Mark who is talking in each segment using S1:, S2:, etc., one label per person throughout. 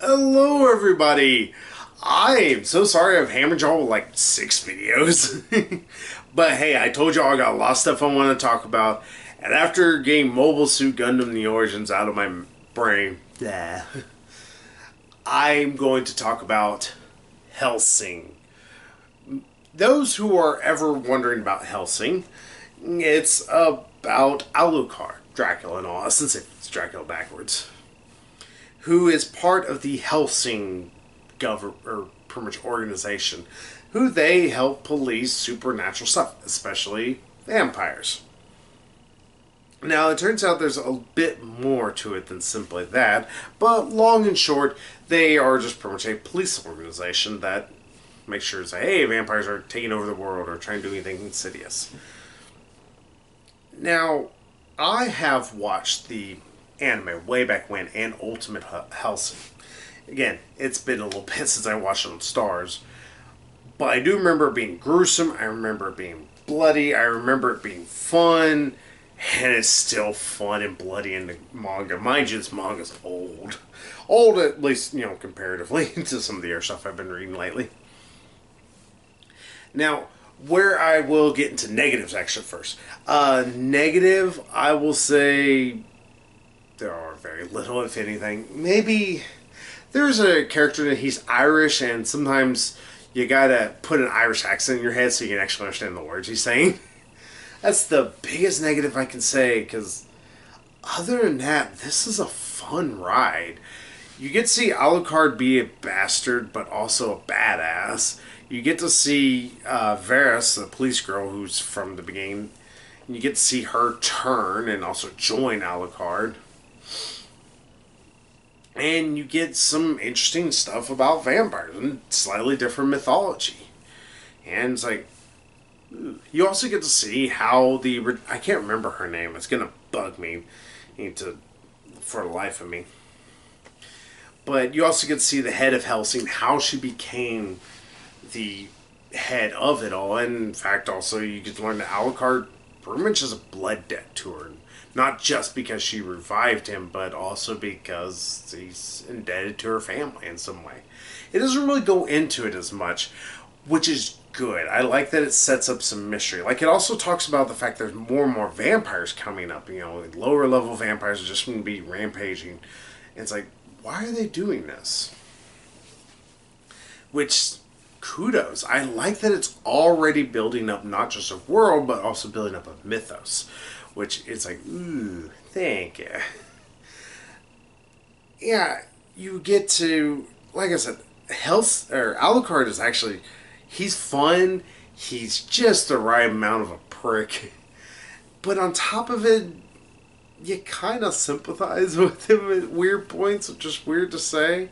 S1: Hello, everybody. I am so sorry I've hammered y'all with like 6 videos. But hey, I told y'all I got a lot of stuff I want to talk about. And after getting Mobile Suit Gundam The Origins out of my brain, I'm going to talk about Hellsing. Those who are ever wondering about Hellsing, it's about Alucard, Dracula in all essence, it's Dracula backwards, who is part of the Hellsing or pretty much organization, who they help police supernatural stuff, especially vampires. Now, it turns out there's a bit more to it than simply that, but long and short, they are just pretty much a police organization that makes sure to say, hey, vampires are taking over the world or trying to do anything insidious. Now, I have watched the anime way back when and Ultimate Hellsing. Again, it's been a little bit since I watched it on Stars, but I do remember it being gruesome. I remember it being bloody. I remember it being fun, and it's still fun and bloody in the manga. Mind you, this manga's old at least comparatively to some of the other stuff I've been reading lately. Now, where I will get into negatives actually first. Negative, I will say there are very little, if anything. Maybe there's a character that he's Irish, and sometimes you gotta put an Irish accent in your head so you can actually understand the words he's saying. That's the biggest negative I can say, because other than that, this is a fun ride. You get to see Alucard be a bastard, but also a badass. You get to see Varys, the police girl who's from the beginning, and you get to see her turn and also join Alucard. And you get some interesting stuff about vampires and slightly different mythology. And it's like, you also get to see how I can't remember her name. It's going to bug me for the life of me. But you also get to see the head of Hellsing, how she became the head of it all. And in fact, also you get to learn that Alucard pretty much has a blood debt to her. Not just because she revived him, but also because he's indebted to her family in some way. It doesn't really go into it as much, which is good. I like that it sets up some mystery. Like, it also talks about the fact there's more and more vampires coming up. Lower level vampires are just going to be rampaging. And it's like, why are they doing this? Which, kudos. I like that it's already building up not just a world, but also building up a mythos. Which is like, ooh, thank you. Yeah, you get to, like I said, Alucard is actually, he's fun. He's just the right amount of a prick. But on top of it, you kind of sympathize with him at weird points, which is weird to say.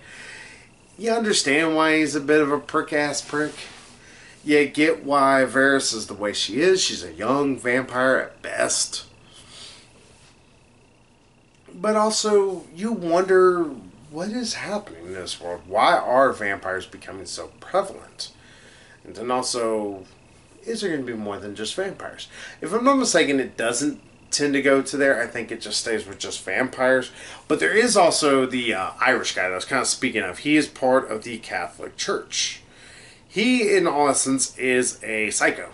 S1: You understand why he's a bit of a prick-ass prick. You get why Varys is the way she is. She's a young vampire at best. But also, you wonder what is happening in this world. Why are vampires becoming so prevalent? And then also, is there going to be more than just vampires? If I'm not mistaken, it doesn't tend to go to there. I think it just stays with just vampires. But there is also the Irish guy that I was kind of speaking of. He is part of the Catholic Church. He, in all essence, is a psycho.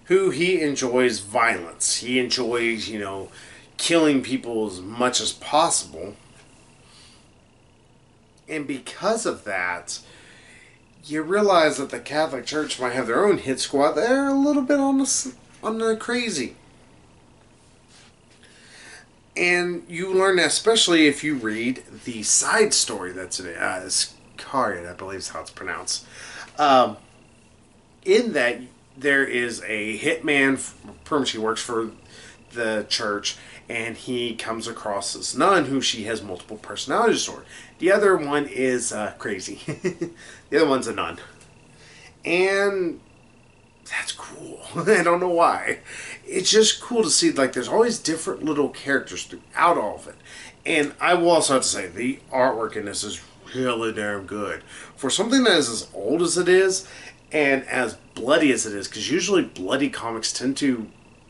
S1: Who he enjoys violence. He enjoys, killing people as much as possible. And because of that, you realize that the Catholic Church might have their own hit squad. They're a little bit on the crazy. And you learn that, especially if you read the side story that's in it. Iskariot, I believe is how it's pronounced. In that, there is a hitman, pretty much he works for the church, and he comes across this nun who she has multiple personality disorder. The other one is crazy. The other one's a nun. And that's cool. I don't know why. It's just cool to see, like, there's always different little characters throughout all of it. And I will also have to say, the artwork in this is really damn good. For something that is as old as it is, and as bloody as it is, because usually bloody comics tend to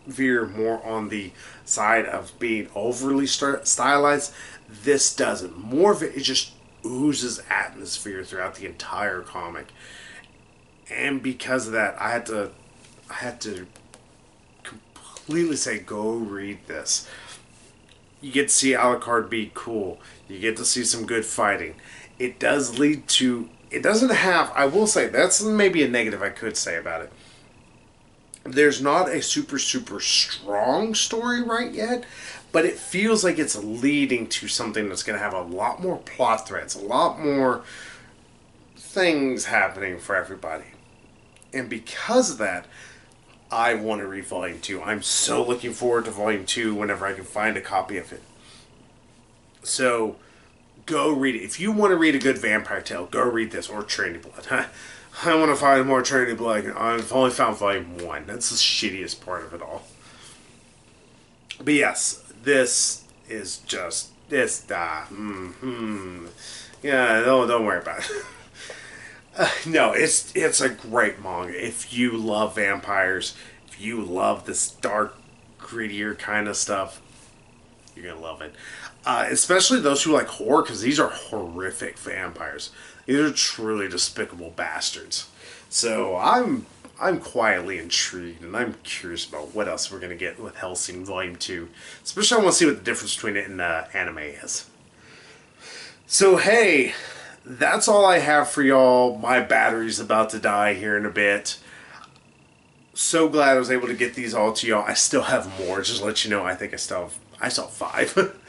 S1: veer more on the side of being overly stylized. This doesn't. More of it is just oozes atmosphere throughout the entire comic. And because of that, I had to completely say, go read this. You get to see Alucard be cool. You get to see some good fighting. It does lead to. It doesn't have. I will say that's maybe a negative I could say about it. There's not a super strong story right yet, but it feels like it's leading to something that's going to have a lot more plot threads, a lot more things happening for everybody. And because of that, I want to read Volume 2. I'm so looking forward to Volume 2 whenever I can find a copy of it. So, go read it. If you want to read a good vampire tale, go read this, or Trinity Blood. I want to find more Trinity Blood. I've only found Volume 1. That's the shittiest part of it all. But yes, this is just... This... Yeah, don't worry about it. No, it's a great manga. If you love vampires, if you love this dark, grittier kind of stuff, you're gonna love it. Especially those who like horror, because these are horrific vampires. These are truly despicable bastards. So I'm quietly intrigued, and I'm curious about what else we're gonna get with Hellsing Volume 2. Especially, I want to see what the difference between it and anime is. So hey. That's all I have for y'all. My battery's about to die here in a bit. So glad I was able to get these all to y'all. I still have more. Just to let you know, I think I still have 5.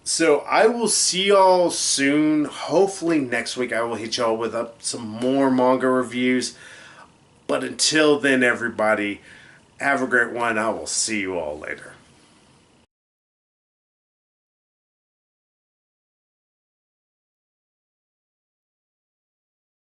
S1: So I will see y'all soon. Hopefully next week I will hit y'all with some more manga reviews. But until then, everybody, have a great one. I will see you all later.